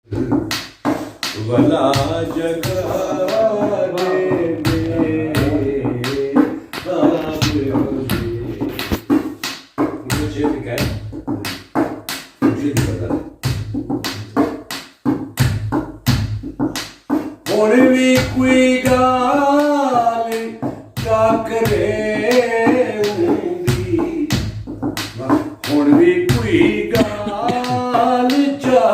भला जगाने में ख्वाब मुझे भी कहे मुझे भी पता और भी कोई गाल क्या करे और भी कोई गाल चा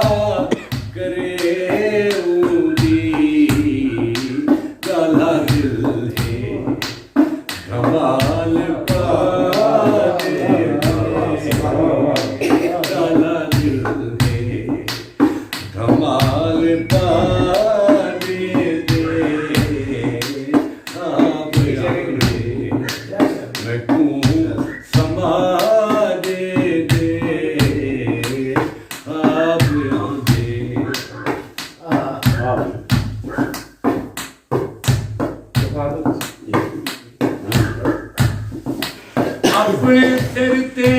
अपने सिर ते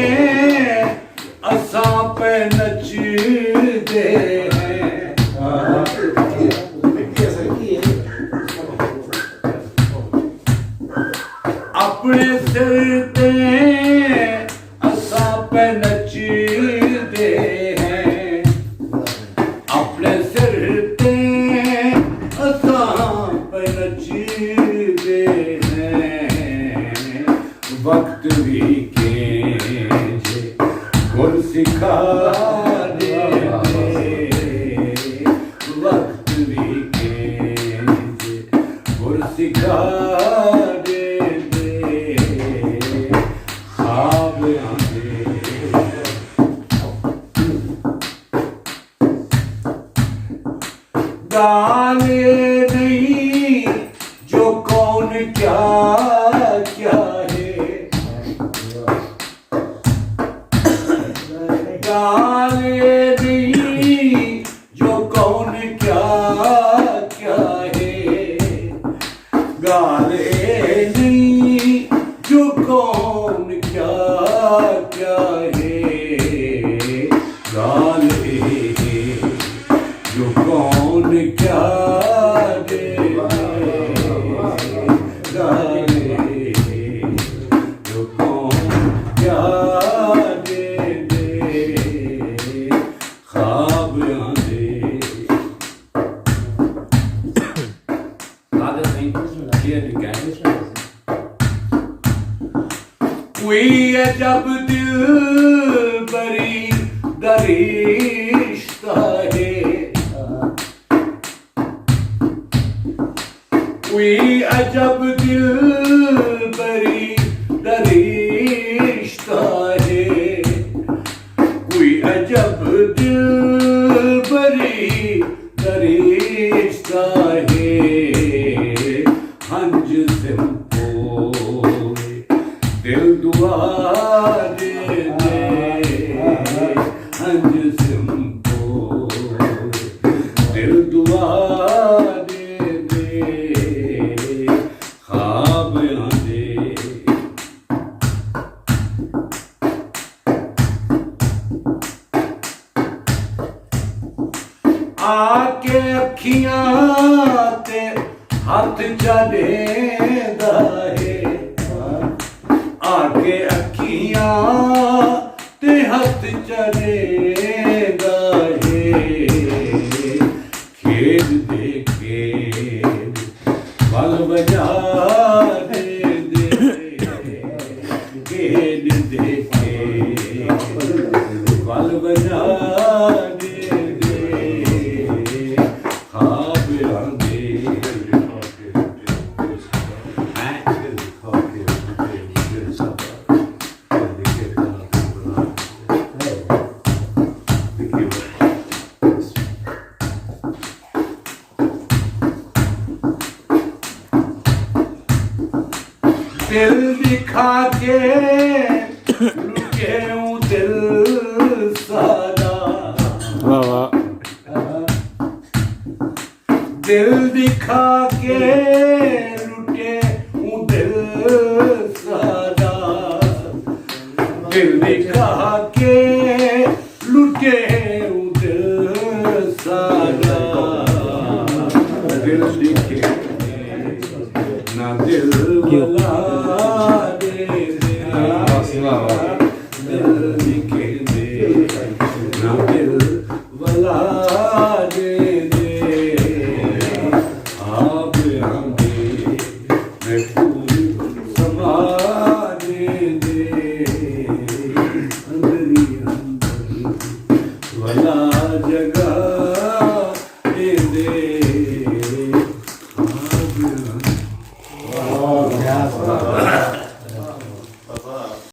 असां पे नचदे हैं अपने सिर ते असां पे नचदे हैं अपने सिर ते असां पे नचदे हैं वक्त भी केंजे गुर सिखा दे वक्त भी केंजे गुर सिखा दे ख्वाब आंदे गाने नहीं जो कौन क्या क्या गाले नहीं जो कौन क्या क्या है गाले नहीं जो कौन क्या क्या है गाले जो कौन क्या दे गाले जो कौन क्या कोई अजब दिल बरी दरिश्ता है कोई अजब दिल बरी दरिश्ता है कोई अजब दिल बरी दरिश्ता है हंज से दिल दुआ दे हंज सिंपो दिल दुआ दे ख्वाब आंदे आके अखियां ते हथ चढ़ेदा है आके अखियां ते हथ चढ़ेदा है खेद दे खेद बल बजा दे खेद दे खेद बल बजा दे ख्वाब आंदे दिल दिखा के लुके हूँ दिल सारा दिल दिखा के लुटे हूँ दिल सारा दिल दिखा के लुटे हूँ दिल सारा ਦਿਲ ਲਿਖੇ ਨਾ ਦਿਲ ਵਾਲਾ ਦੇ ਦਿਲ ਲਿਖੇ ਦੇ ਨਾ ਦਿਲ ਵਾਲਾ ਦੇ ਆਪ ਆਂਦੇ ਮੈਂ ਪੂਰੀ ਸਮਾ ਦੇ ਅੰਦਰੀ ਅੰਦਰ ਵਾਲਾ ਜਗਾ